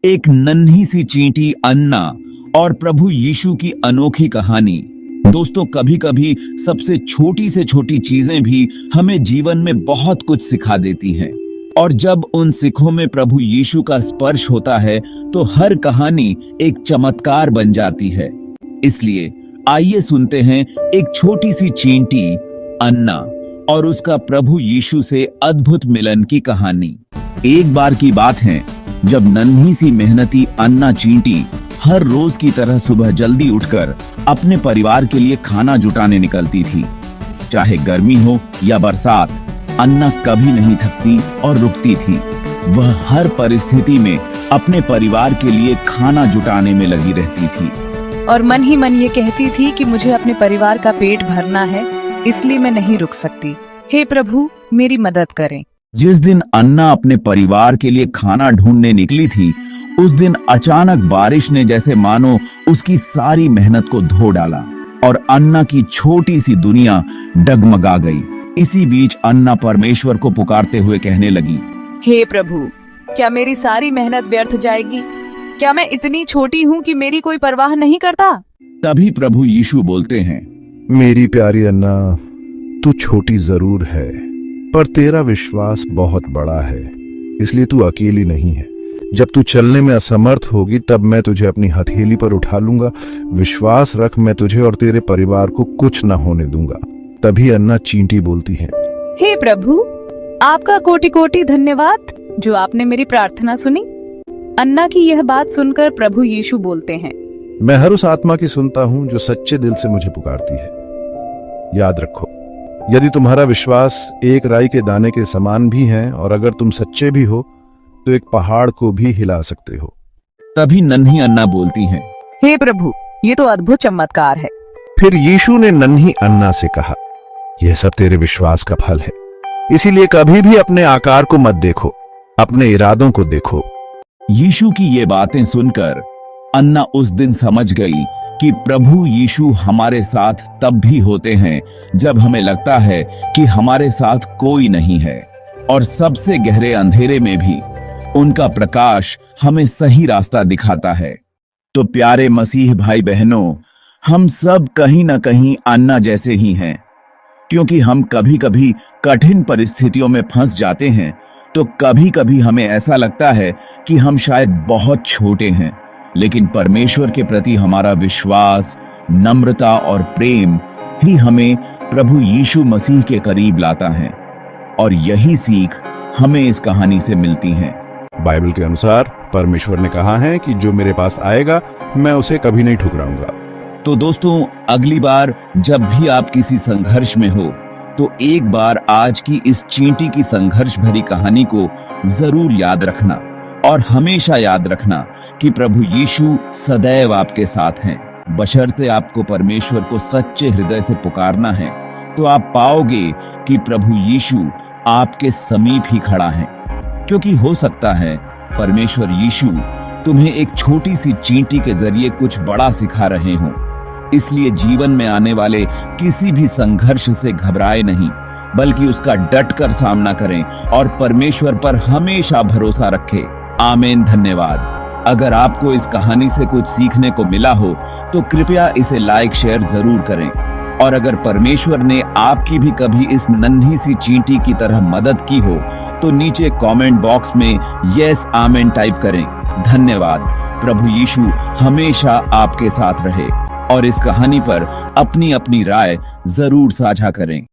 एक नन्ही सी चींटी अन्ना और प्रभु यीशु की अनोखी कहानी। दोस्तों, कभी कभी सबसे छोटी से छोटी चीजें भी हमें जीवन में बहुत कुछ सिखा देती हैं, और जब उन सिखों में प्रभु यीशु का स्पर्श होता है तो हर कहानी एक चमत्कार बन जाती है। इसलिए आइए सुनते हैं एक छोटी सी चींटी अन्ना और उसका प्रभु यीशु से अद्भुत मिलन की कहानी। एक बार की बात है जब नन्ही सी मेहनती अन्ना चींटी हर रोज की तरह सुबह जल्दी उठकर अपने परिवार के लिए खाना जुटाने निकलती थी। चाहे गर्मी हो या बरसात, अन्ना कभी नहीं थकती और रुकती थी। वह हर परिस्थिति में अपने परिवार के लिए खाना जुटाने में लगी रहती थी और मन ही मन ये कहती थी कि मुझे अपने परिवार का पेट भरना है, इसलिए मैं नहीं रुक सकती। हे प्रभु, मेरी मदद करें। जिस दिन अन्ना अपने परिवार के लिए खाना ढूंढने निकली थी, उस दिन अचानक बारिश ने जैसे मानो उसकी सारी मेहनत को धो डाला और अन्ना की छोटी सी दुनिया डगमगा गई। इसी बीच अन्ना परमेश्वर को पुकारते हुए कहने लगी, हे प्रभु, क्या मेरी सारी मेहनत व्यर्थ जाएगी? क्या मैं इतनी छोटी हूँ कि मेरी कोई परवाह नहीं करता? तभी प्रभु यीशु बोलते हैं, मेरी प्यारी अन्ना, तू छोटी जरूर है, पर तेरा विश्वास बहुत बड़ा है, इसलिए तू अकेली नहीं है। जब तू चलने में असमर्थ होगी तब मैं तुझे अपनी हथेली पर उठा लूंगा। विश्वास रख, मैं तुझे और तेरे परिवार को कुछ न होने दूंगा। तभी अन्ना चींटी बोलती है, हे प्रभु, आपका कोटि कोटि धन्यवाद जो आपने मेरी प्रार्थना सुनी। अन्ना की यह बात सुनकर प्रभु यीशु बोलते हैं, मैं हर उस आत्मा की सुनता हूं जो सच्चे दिल से मुझे पुकारती है। याद रखो, यदि तुम्हारा विश्वास एक राई के दाने के समान भी है और अगर तुम सच्चे भी हो तो एक पहाड़ को भी हिला सकते हो। तभी नन्ही अन्ना बोलती है, हे प्रभु, ये तो अद्भुत चमत्कार है। फिर यीशु ने नन्ही अन्ना से कहा, यह सब तेरे विश्वास का फल है, इसीलिए कभी भी अपने आकार को मत देखो, अपने इरादों को देखो। यीशु की ये बातें सुनकर अन्ना उस दिन समझ गई कि प्रभु यीशु हमारे साथ तब भी होते हैं जब हमें लगता है कि हमारे साथ कोई नहीं है, और सबसे गहरे अंधेरे में भी उनका प्रकाश हमें सही रास्ता दिखाता है। तो प्यारे मसीह भाई बहनों, हम सब कहीं ना कहीं अन्ना जैसे ही हैं, क्योंकि हम कभी कभी कठिन परिस्थितियों में फंस जाते हैं, तो कभी कभी हमें ऐसा लगता है कि हम शायद बहुत छोटे हैं, लेकिन परमेश्वर के प्रति हमारा विश्वास, नम्रता और प्रेम ही हमें प्रभु यीशु मसीह के करीब लाता है। और यही सीख हमें इस कहानी से मिलती है। बाइबल के अनुसार परमेश्वर ने कहा है कि जो मेरे पास आएगा मैं उसे कभी नहीं ठुकराऊंगा। तो दोस्तों, अगली बार जब भी आप किसी संघर्ष में हो तो एक बार आज की इस चींटी की संघर्ष भरी कहानी को जरूर याद रखना, और हमेशा याद रखना कि प्रभु यीशु सदैव आपके साथ हैं। बशर्ते आपको परमेश्वर को सच्चे हृदय से पुकारना है, तो आप पाओगे कि प्रभु यीशु आपके समीप ही खड़ा है। क्योंकि हो सकता है परमेश्वर यीशु तुम्हें एक छोटी सी चींटी के जरिए कुछ बड़ा सिखा रहे हों। इसलिए जीवन में आने वाले किसी भी संघर्ष से घबराए नहीं, बल्कि उसका डटकर सामना करें और परमेश्वर पर हमेशा भरोसा रखें। आमीन। धन्यवाद। अगर आपको इस कहानी से कुछ सीखने को मिला हो तो कृपया इसे लाइक शेयर जरूर करें, और अगर परमेश्वर ने आपकी भी कभी इस नन्ही सी चींटी की तरह मदद की हो तो नीचे कमेंट बॉक्स में यस आमीन टाइप करें। धन्यवाद। प्रभु यीशु हमेशा आपके साथ रहे, और इस कहानी पर अपनी अपनी राय जरूर साझा करें।